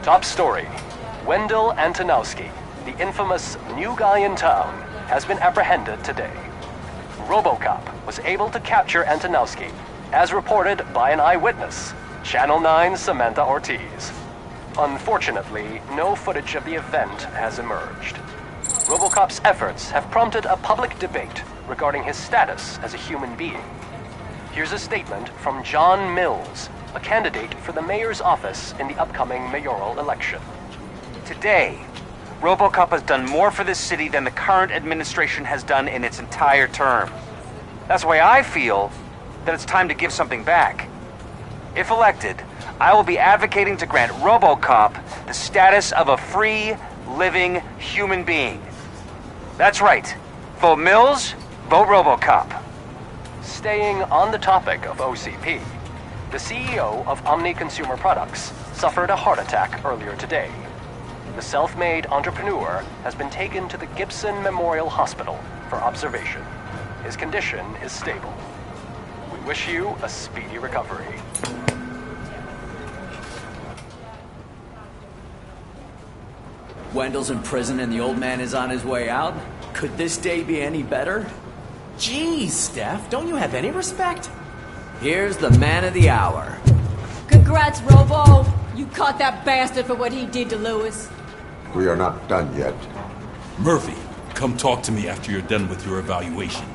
Top story. Wendell Antonowski, the infamous new guy in town, has been apprehended today. Robocop was able to capture Antonowski, as reported by an eyewitness, Channel 9's Samantha Ortiz. Unfortunately, no footage of the event has emerged. Robocop's efforts have prompted a public debate regarding his status as a human being. Here's a statement from John Mills, a candidate for the mayor's office in the upcoming mayoral election. Today, Robocop has done more for this city than the current administration has done in its entire term. That's why I feel that it's time to give something back. If elected, I will be advocating to grant Robocop the status of a free, living human being. That's right. Vote Mills, vote Robocop. Staying on the topic of OCP, the CEO of Omni Consumer Products suffered a heart attack earlier today. The self-made entrepreneur has been taken to the Gibson Memorial Hospital for observation. His condition is stable. We wish you a speedy recovery. Wendell's in prison and the old man is on his way out? Could this day be any better? Geez, Steph, don't you have any respect? Here's the man of the hour. Congrats, Robo! You caught that bastard for what he did to Lewis. We are not done yet. Murphy, come talk to me after you're done with your evaluation.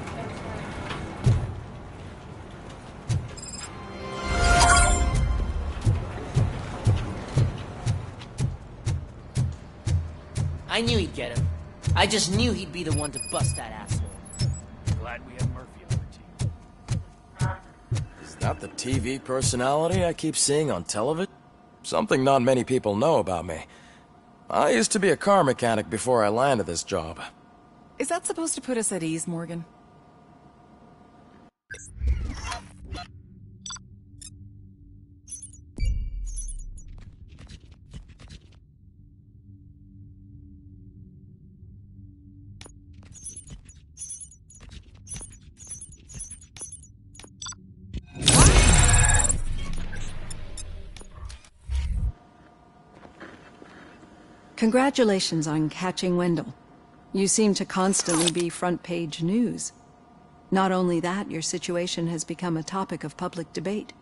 I knew he'd get him. I just knew he'd be the one to bust that asshole. Glad we have Murphy on our team. Is that the TV personality I keep seeing on television? Something not many people know about me. I used to be a car mechanic before I landed this job. Is that supposed to put us at ease, Morgan? Congratulations on catching Wendell. You seem to constantly be front-page news. Not only that, your situation has become a topic of public debate.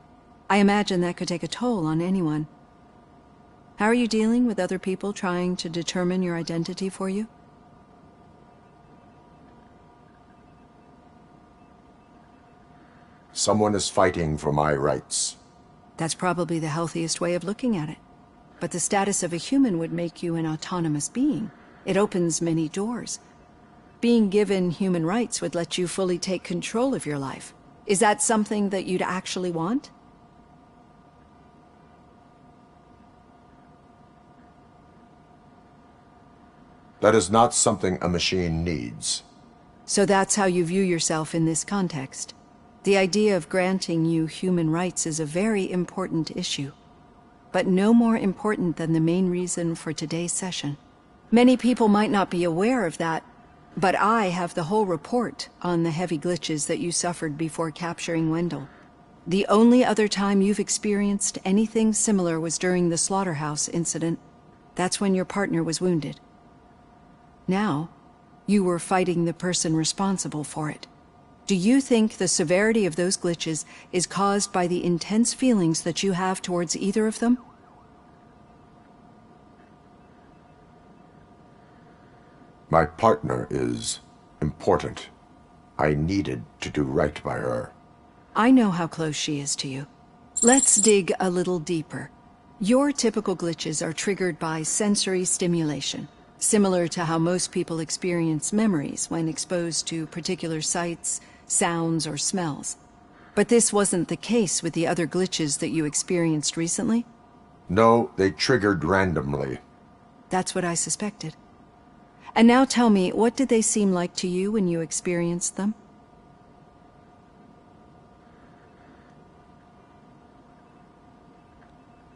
I imagine that could take a toll on anyone. How are you dealing with other people trying to determine your identity for you? Someone is fighting for my rights. That's probably the healthiest way of looking at it. But the status of a human would make you an autonomous being. It opens many doors. Being given human rights would let you fully take control of your life. Is that something that you'd actually want? That is not something a machine needs. So that's how you view yourself in this context. The idea of granting you human rights is a very important issue. But no more important than the main reason for today's session. Many people might not be aware of that, but I have the whole report on the heavy glitches that you suffered before capturing Wendell. The only other time you've experienced anything similar was during the slaughterhouse incident. That's when your partner was wounded. Now, you were fighting the person responsible for it. Do you think the severity of those glitches is caused by the intense feelings that you have towards either of them? My partner is important. I needed to do right by her. I know how close she is to you. Let's dig a little deeper. Your typical glitches are triggered by sensory stimulation, similar to how most people experience memories when exposed to particular sights, sounds, or smells. But this wasn't the case with the other glitches that you experienced recently? No, they triggered randomly. That's what I suspected. And now tell me, what did they seem like to you when you experienced them?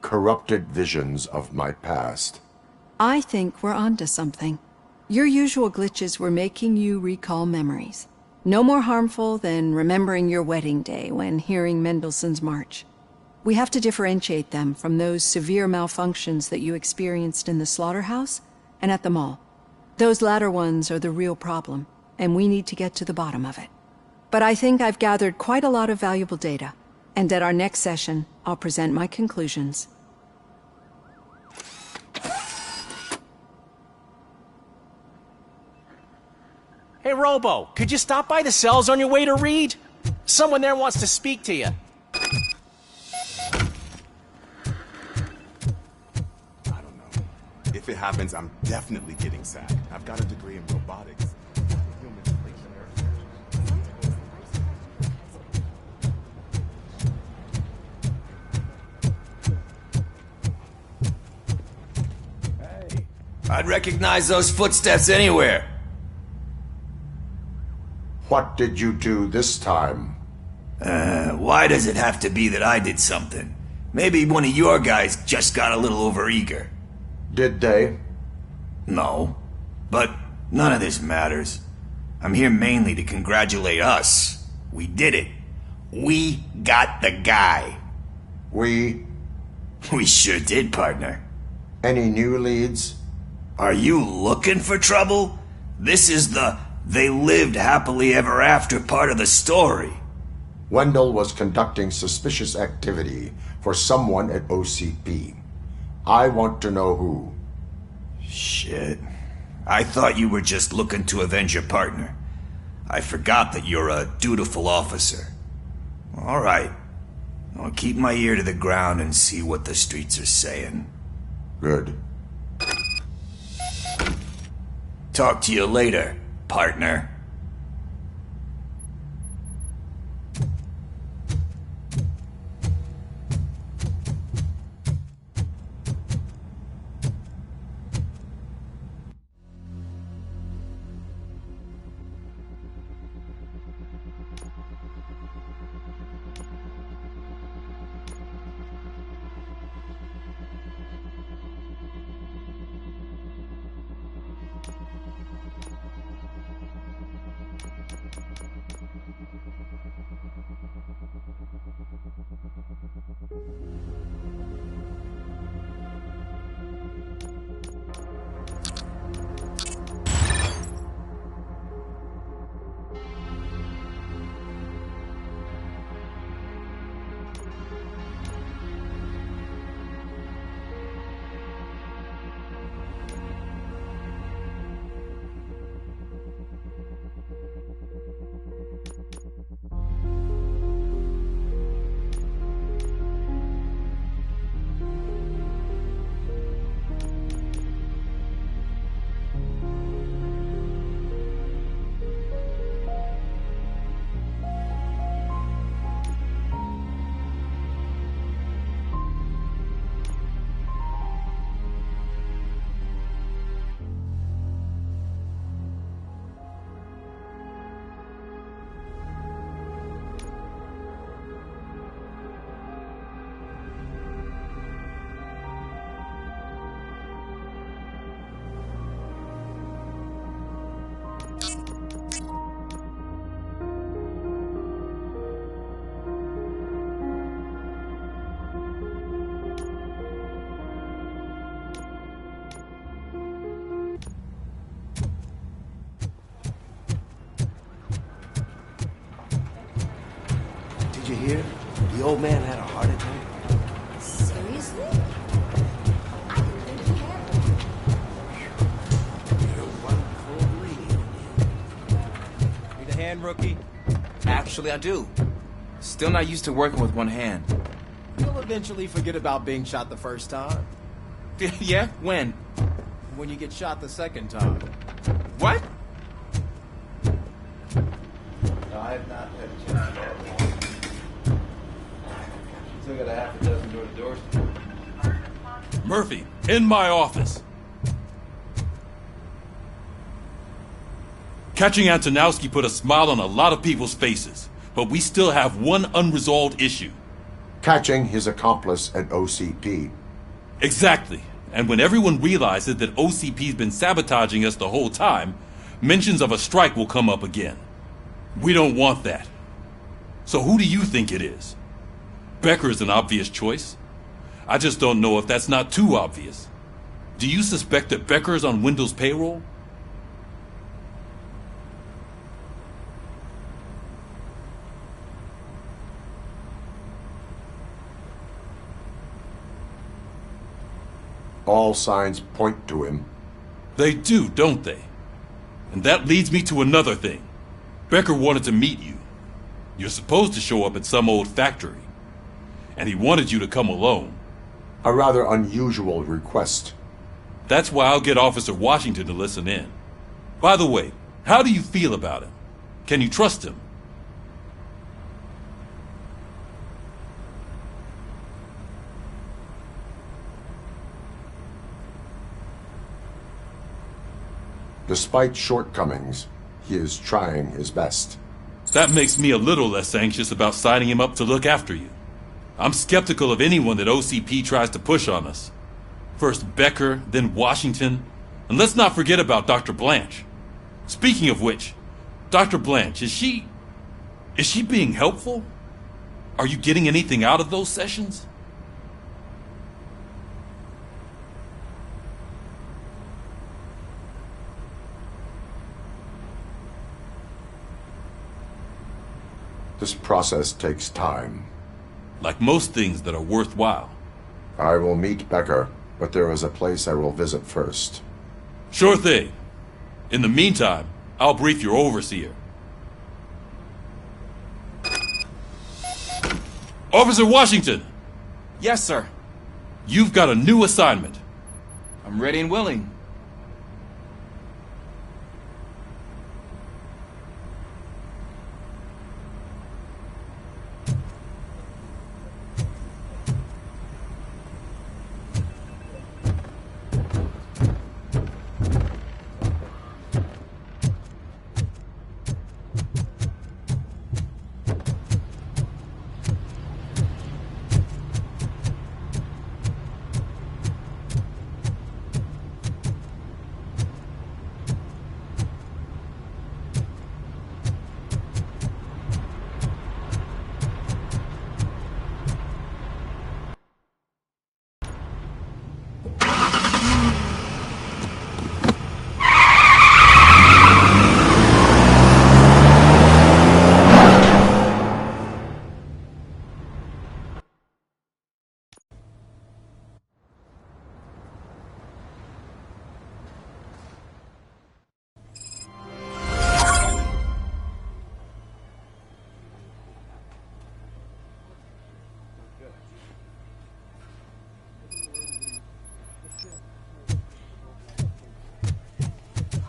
Corrupted visions of my past. I think we're onto something. Your usual glitches were making you recall memories. No more harmful than remembering your wedding day when hearing Mendelssohn's March. We have to differentiate them from those severe malfunctions that you experienced in the slaughterhouse and at the mall. Those latter ones are the real problem, and we need to get to the bottom of it. But I think I've gathered quite a lot of valuable data, and at our next session, I'll present my conclusions. Hey, Robo, could you stop by the cells on your way to Reed? Someone there wants to speak to you. If it happens, I'm definitely getting sacked. I've got a degree in robotics. Hey. I'd recognize those footsteps anywhere. What did you do this time? Why does it have to be that I did something? Maybe one of your guys just got a little overeager. Did they? No. But none of this matters. I'm here mainly to congratulate us. We did it. We got the guy. We sure did, partner. Any new leads? Are you looking for trouble? This is the "they lived happily ever after" part of the story. Wendell was conducting suspicious activity for someone at OCP. I want to know who. Shit. I thought you were just looking to avenge your partner. I forgot that you're a dutiful officer. All right. I'll keep my ear to the ground and see what the streets are saying. Good. Talk to you later, partner. Did you hear? The old man had a heart attack. Seriously? I didn't think he had one. You're one cold lady. Need a hand, rookie? Actually, I do. Still not used to working with one hand. You'll eventually forget about being shot the first time. Yeah? When? When you get shot the second time. What? No, I have not had a chance to get one. Still got a half a dozen door-to-doors to do. Murphy, in my office. Catching Antonowski put a smile on a lot of people's faces, but we still have one unresolved issue. Catching his accomplice at OCP. Exactly. And when everyone realizes that OCP's been sabotaging us the whole time, mentions of a strike will come up again. We don't want that. So who do you think it is? Becker's an obvious choice. I just don't know if that's not too obvious. Do you suspect that Becker's on Wendell's payroll? All signs point to him. They do, don't they? And that leads me to another thing. Becker wanted to meet you. You're supposed to show up at some old factory. And he wanted you to come alone. A rather unusual request. That's why I'll get Officer Washington to listen in. By the way, how do you feel about him? Can you trust him? Despite shortcomings, he is trying his best. That makes me a little less anxious about signing him up to look after you. I'm skeptical of anyone that OCP tries to push on us. First Becker, then Washington, and let's not forget about Dr. Blanche. Speaking of which, Dr. Blanche, is she being helpful? Are you getting anything out of those sessions? This process takes time. Like most things that are worthwhile. I will meet Becker, but there is a place I will visit first. Sure thing. In the meantime, I'll brief your overseer. Officer Washington! Yes, sir. You've got a new assignment. I'm ready and willing.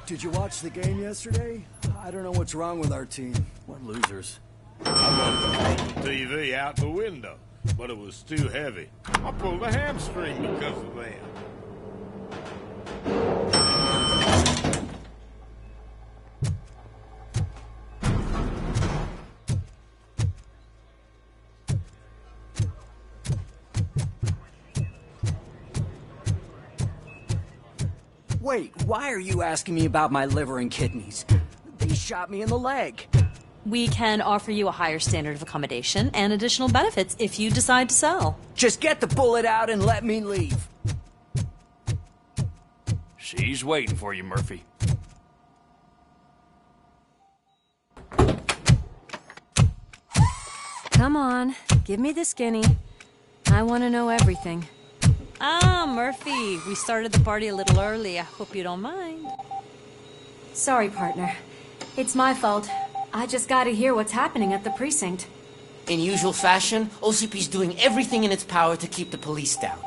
Did you watch the game yesterday? I don't know what's wrong with our team. What losers. I wanted to throw the TV out the window, but it was too heavy. I pulled a hamstring because of that. Wait, why are you asking me about my liver and kidneys? They shot me in the leg. We can offer you a higher standard of accommodation and additional benefits if you decide to sell. Just get the bullet out and let me leave. She's waiting for you, Murphy. Come on, give me the skinny. I want to know everything. Ah, Murphy, we started the party a little early. I hope you don't mind. Sorry, partner. It's my fault. I just gotta hear what's happening at the precinct. In usual fashion, OCP's doing everything in its power to keep the police down.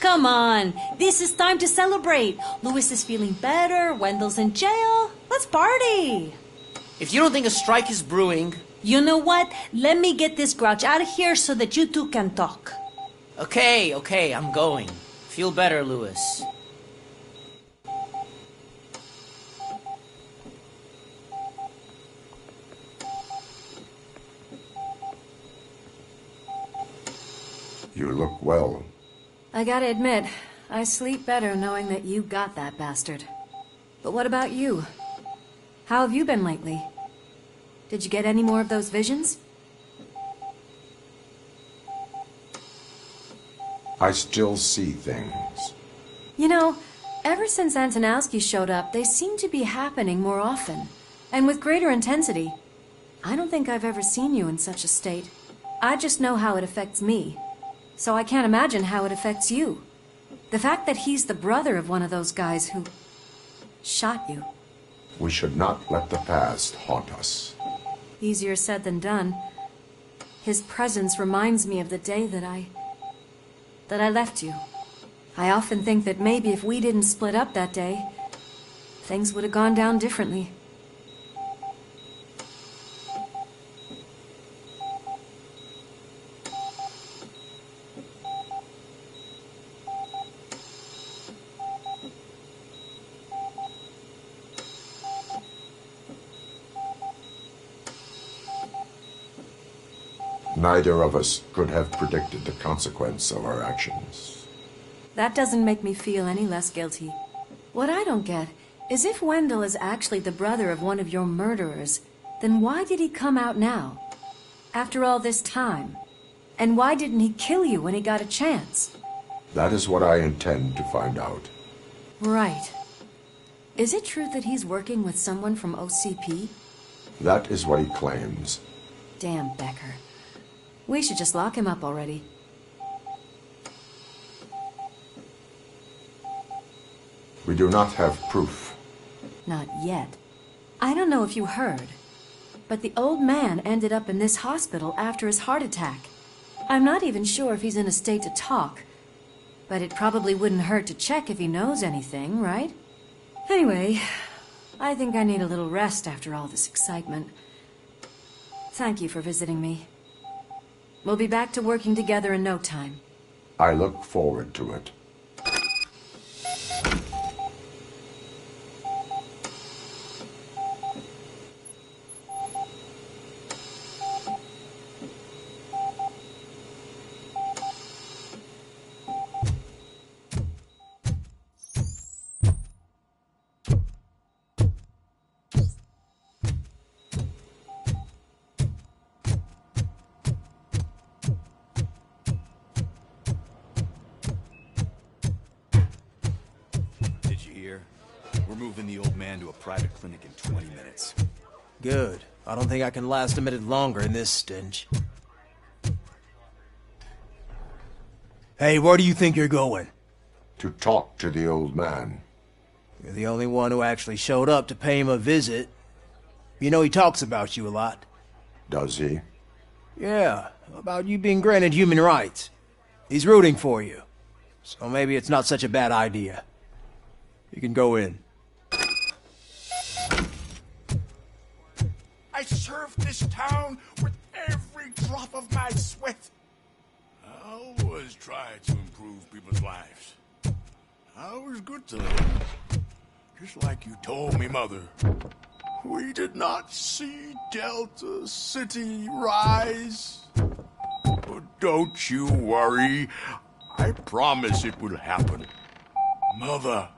Come on, this is time to celebrate. Louis is feeling better, Wendell's in jail. Let's party. If you don't think a strike is brewing... You know what? Let me get this grouch out of here so that you two can talk. Okay, I'm going. Feel better, Louis. You look well. I gotta admit, I sleep better knowing that you got that bastard. But what about you? How have you been lately? Did you get any more of those visions? I still see things. You know, ever since Antonowski showed up, they seem to be happening more often, and with greater intensity. I don't think I've ever seen you in such a state. I just know how it affects me, so I can't imagine how it affects you. The fact that he's the brother of one of those guys who shot you. We should not let the past haunt us. Easier said than done. His presence reminds me of the day that I left you. I often think that maybe if we didn't split up that day, things would have gone down differently. Neither of us could have predicted the consequence of our actions. That doesn't make me feel any less guilty. What I don't get is if Wendell is actually the brother of one of your murderers, then why did he come out now? After all this time? And why didn't he kill you when he got a chance? That is what I intend to find out. Right. Is it true that he's working with someone from OCP? That is what he claims. Damn Becker. We should just lock him up already. We do not have proof. Not yet. I don't know if you heard, but the old man ended up in this hospital after his heart attack. I'm not even sure if he's in a state to talk, but it probably wouldn't hurt to check if he knows anything, right? Anyway, I think I need a little rest after all this excitement. Thank you for visiting me. We'll be back to working together in no time. I look forward to it. We're moving the old man to a private clinic in 20 minutes. Good. I don't think I can last a minute longer in this stench. Hey, where do you think you're going? To talk to the old man. You're the only one who actually showed up to pay him a visit. You know he talks about you a lot. Does he? Yeah, about you being granted human rights. He's rooting for you. So maybe it's not such a bad idea. You can go in. I served this town with every drop of my sweat. I always tried to improve people's lives. I was good to them. Just like you told me, Mother. We did not see Delta City rise. But don't you worry. I promise it will happen. Mother.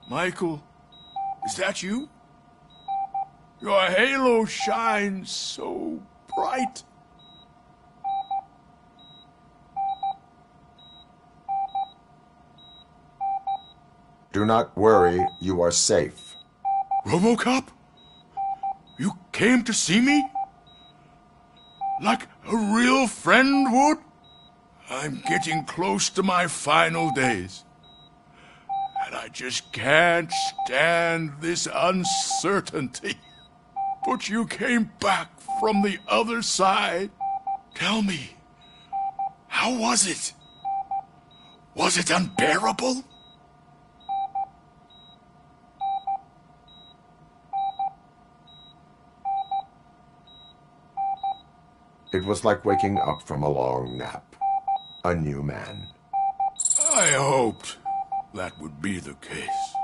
Michael, is that you? Your halo shines so bright. Do not worry, you are safe. Robocop? You came to see me? Like a real friend would? I'm getting close to my final days. And I just can't stand this uncertainty. But you came back from the other side. Tell me, how was it? Was it unbearable? It was like waking up from a long nap. A new man. I hoped that would be the case.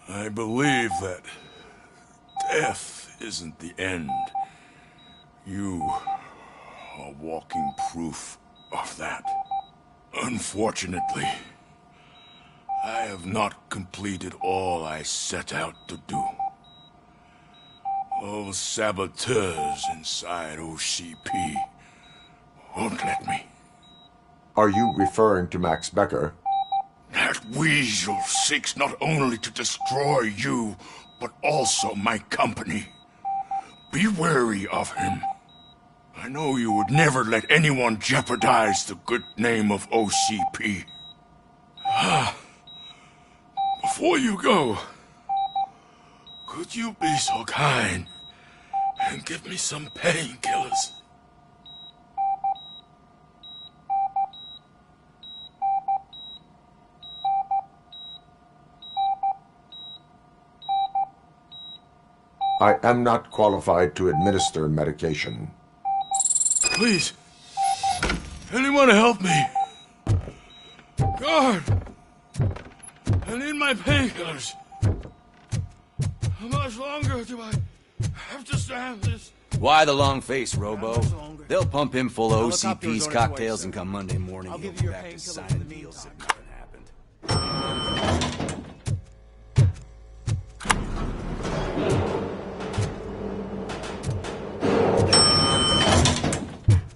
I believe that death isn't the end. You are walking proof of that. Unfortunately, I have not completed all I set out to do. Those saboteurs inside OCP won't let me. Are you referring to Max Becker? That weasel seeks not only to destroy you, but also my company. Be wary of him. I know you would never let anyone jeopardize the good name of OCP. Before you go, could you be so kind and give me some painkillers? I am not qualified to administer medication. Please, anyone help me? Guard! I need my painkillers. How much longer do I have to stand this? Why the long face, Robo? They'll pump him full of OCP's cocktails and come Monday morning he'll be back to signing deals if nothing happened.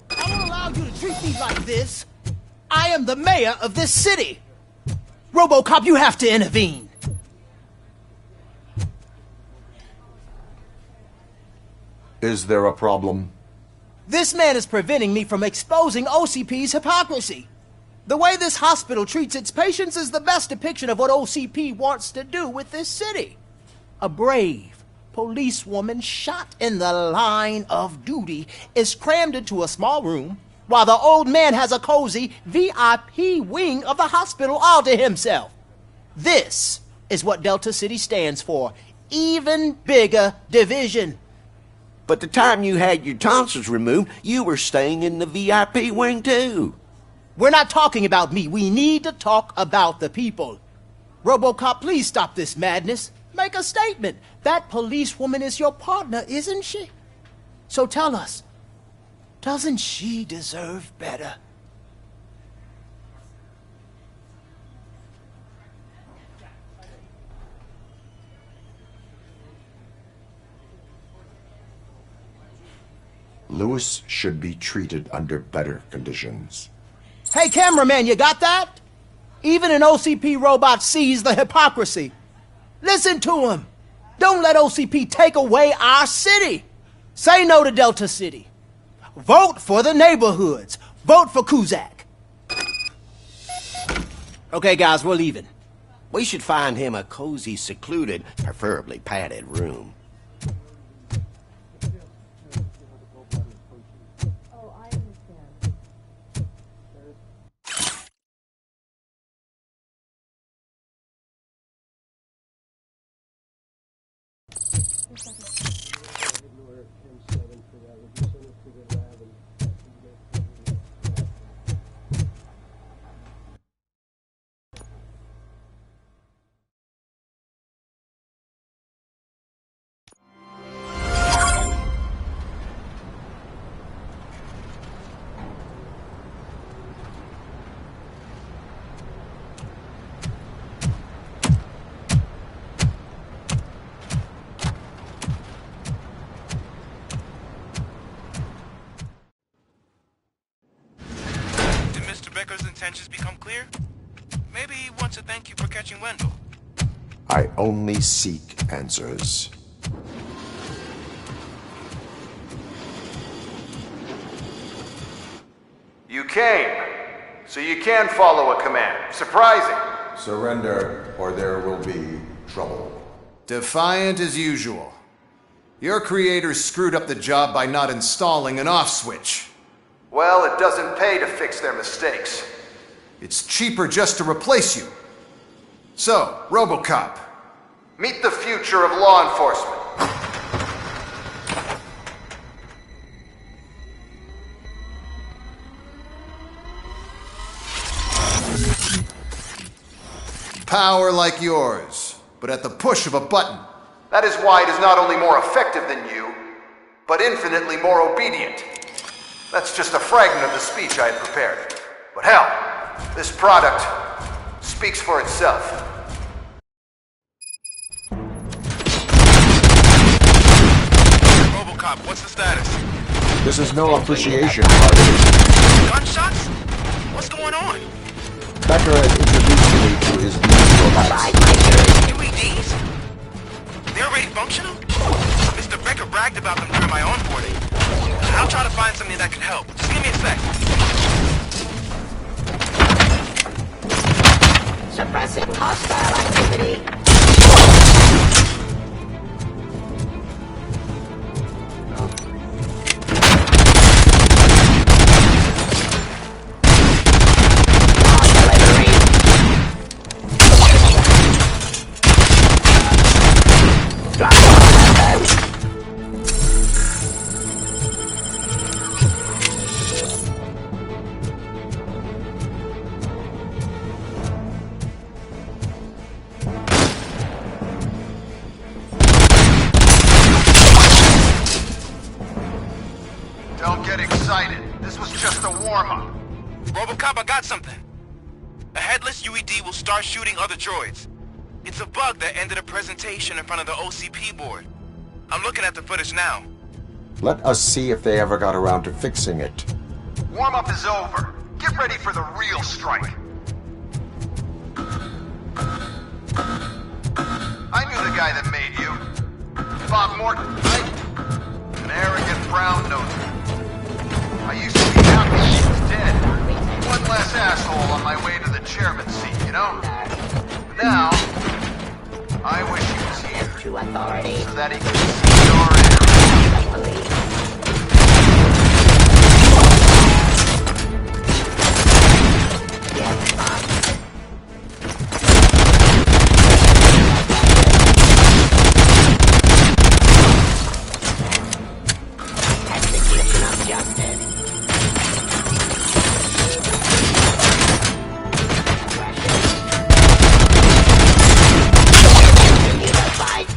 I won't allow you to treat me like this. I am the mayor of this city. Robocop, you have to intervene. Is there a problem? This man is preventing me from exposing OCP's hypocrisy. The way this hospital treats its patients is the best depiction of what OCP wants to do with this city. A brave policewoman shot in the line of duty is crammed into a small room, while the old man has a cozy VIP wing of the hospital all to himself. This is what Delta City stands for. Even bigger division. But the time you had your tonsils removed, you were staying in the VIP wing too. We're not talking about me. We need to talk about the people. Robocop, please stop this madness. Make a statement. That policewoman is your partner, isn't she? So tell us, doesn't she deserve better? Lewis should be treated under better conditions. Hey, cameraman, you got that? Even an OCP robot sees the hypocrisy. Listen to him. Don't let OCP take away our city. Say no to Delta City. Vote for the neighborhoods. Vote for Kuzak. Okay, guys, we're leaving. We should find him a cozy, secluded, preferably padded room. Becker's intentions become clear? Maybe he wants to thank you for catching Wendell. I only seek answers. You came, so you can follow a command. Surprising. Surrender, or there will be trouble. Defiant as usual. Your creators screwed up the job by not installing an off switch. Well, it doesn't pay to fix their mistakes. It's cheaper just to replace you. So, Robocop. Meet the future of law enforcement. Power like yours, but at the push of a button. That is why it is not only more effective than you, but infinitely more obedient. That's just a fragment of the speech I had prepared. But hell, this product speaks for itself. Robocop, what's the status? This is no appreciation party. Gunshots? What's going on? Becker has introduced me to his new robots. UEDs? They're already functional? Mr. Becker bragged about them during my onboarding. I'll try to find something that could help. Just give me a sec. Suppressing hostile activity. Don't get excited. This was just a warm-up. Robocop, I got something. A headless UED will start shooting other droids. It's a bug that ended a presentation in front of the OCP board. I'm looking at the footage now. Let us see if they ever got around to fixing it. Warm-up is over. Get ready for the real strike. I knew the guy that made you. Bob Morton, right? An arrogant brown-noser. I used to be happy he was dead. One less asshole on my way to the chairman's seat, you know? But now, I wish he was here. To authority. So that he could see your end. Execution of justice. Continue the fight.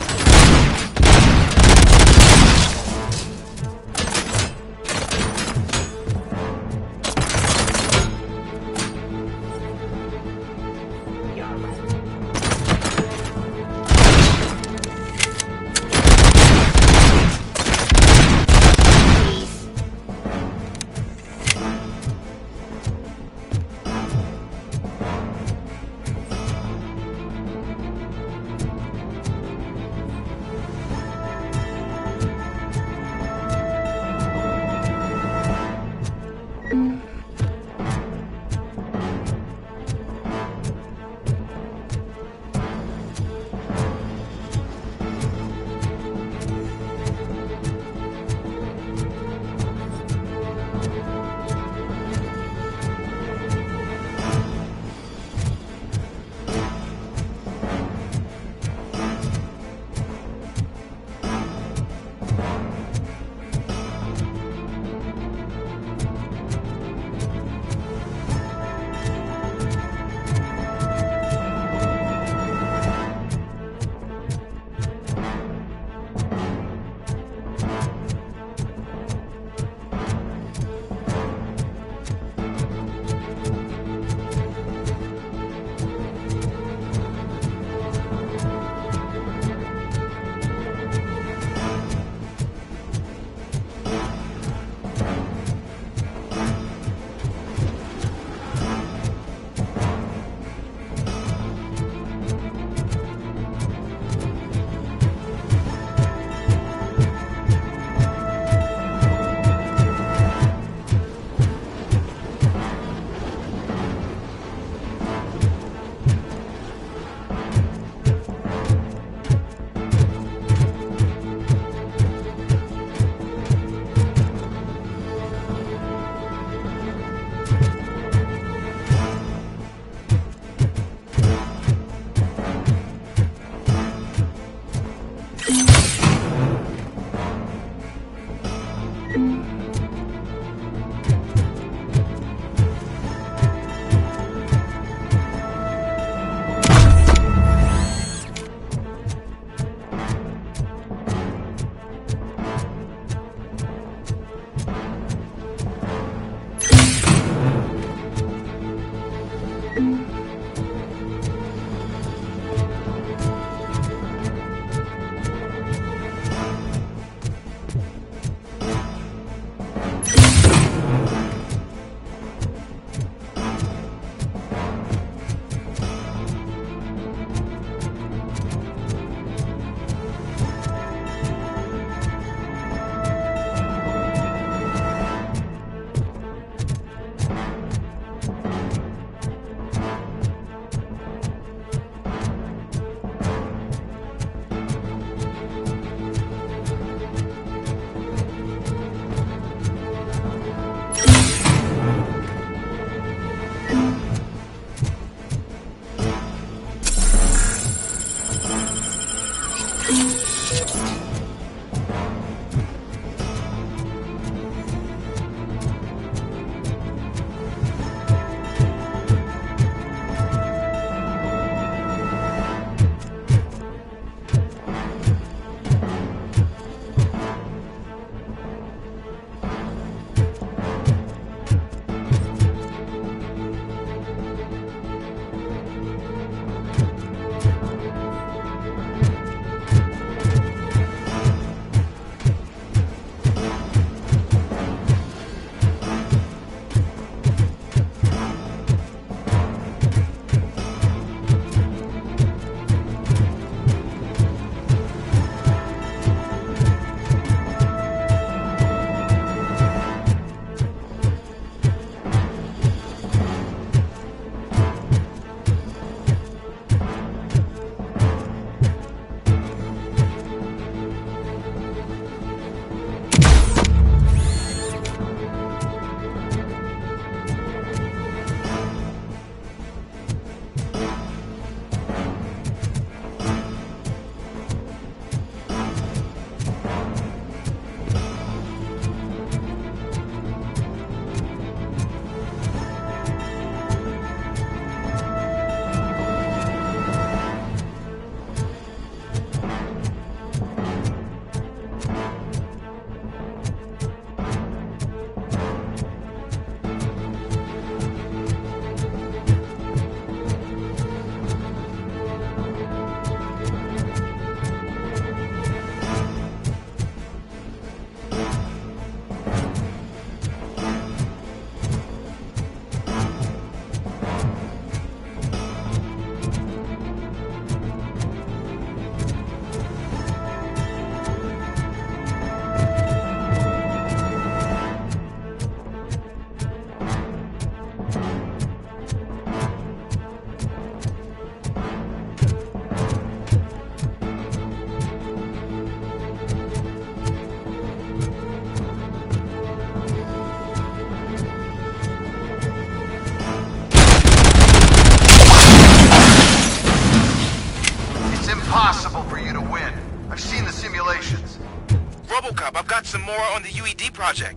Robocop, I've got some more on the UED project.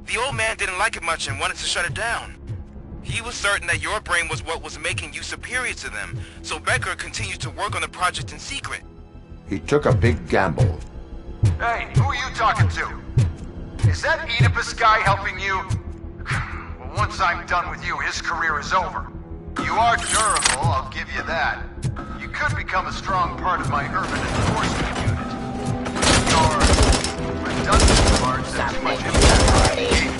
The old man didn't like it much and wanted to shut it down. He was certain that your brain was what was making you superior to them, so Becker continued to work on the project in secret. He took a big gamble. Hey, who are you talking to? Is that Oedipus guy helping you? Well, once I'm done with you, his career is over. You are durable, I'll give you that. You could become a strong part of my urban enforcement unit. Your redundant parts have too much influence.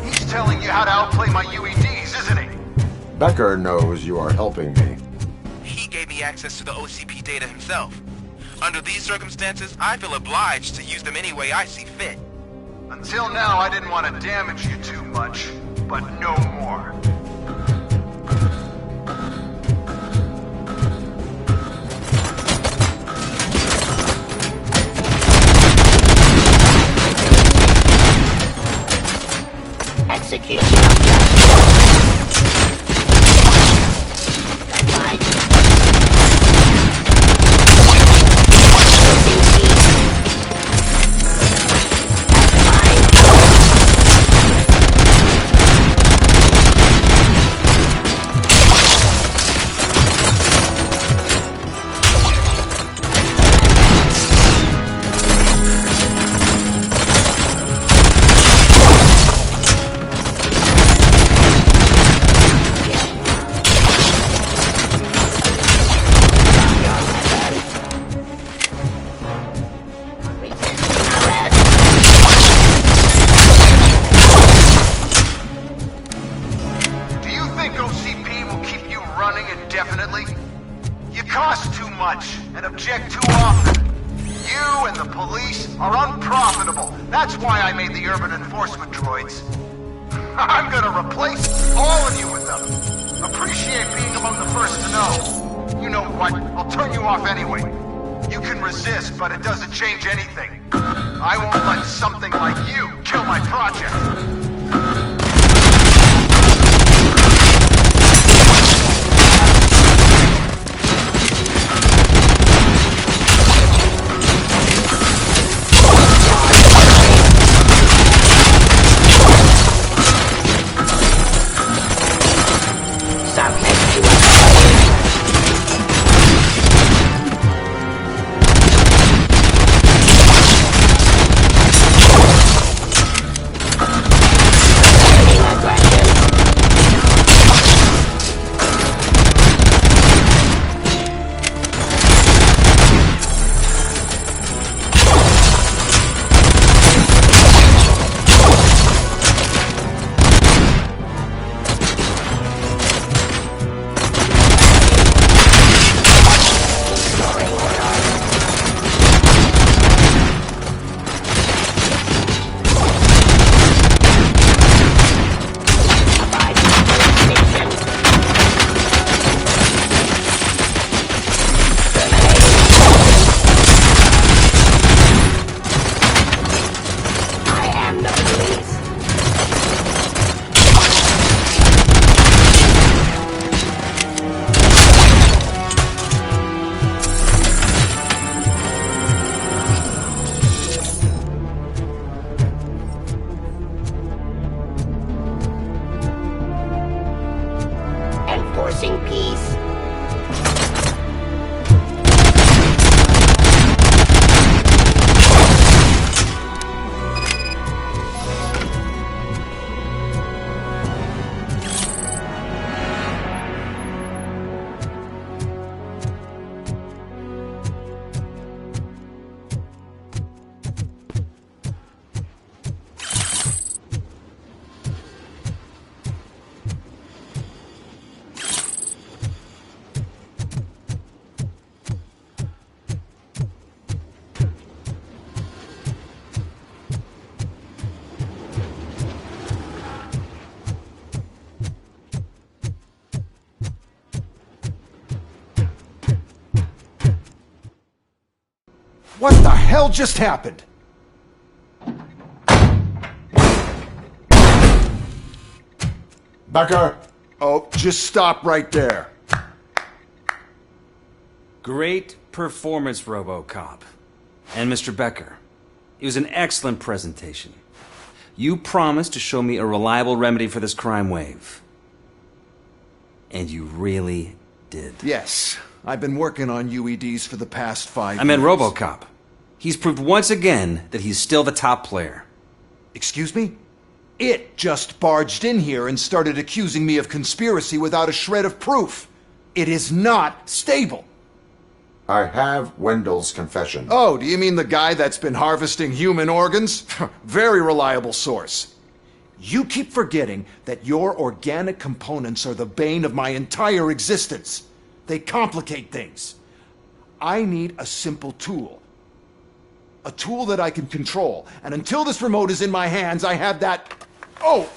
He's telling you how to outplay my UEDs, isn't he? Becker knows you are helping me. He gave me access to the OCP data himself. Under these circumstances, I feel obliged to use them any way I see fit. Until now, I didn't want to damage you too much, but no more. Execution. That's why I made the urban enforcement droids. I'm gonna replace all of you with them. Appreciate being among the first to know. You know what? I'll turn you off anyway. You can resist, but it doesn't change anything. I won't let something like you kill my project. Enforcing peace. What the hell just happened? Becker! Oh, just stop right there. Great performance, Robocop. And Mr. Becker, it was an excellent presentation. You promised to show me a reliable remedy for this crime wave. And you really did. Yes, I've been working on UEDs for the past 5 years. I meant Robocop. He's proved once again that he's still the top player. Excuse me? It just barged in here and started accusing me of conspiracy without a shred of proof. It is not stable. I have Wendell's confession. Oh, do you mean the guy that's been harvesting human organs? Very reliable source. You keep forgetting that your organic components are the bane of my entire existence. They complicate things. I need a simple tool. A tool that I can control. And until this remote is in my hands, I have that... Oh!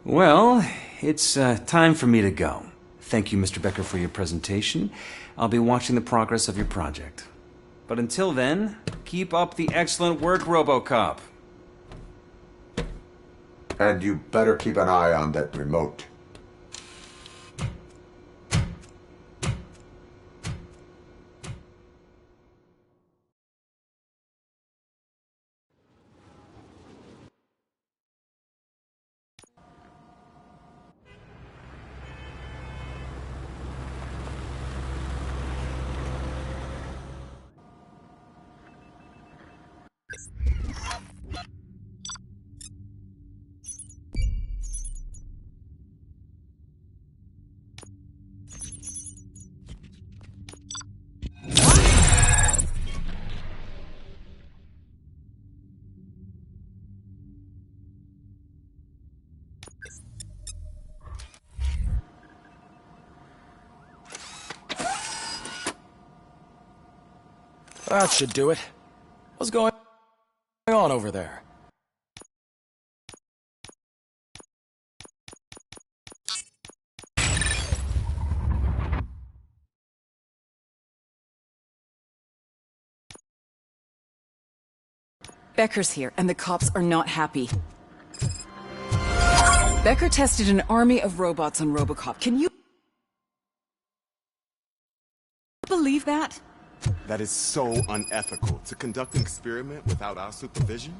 Well, it's time for me to go. Thank you, Mr. Becker, for your presentation. I'll be watching the progress of your project. But until then, keep up the excellent work, Robocop. And you better keep an eye on that remote. That should do it. What's going on over there? Becker's here, and the cops are not happy. Becker tested an army of robots on Robocop. Can you believe that? That is so unethical, to conduct an experiment without our supervision.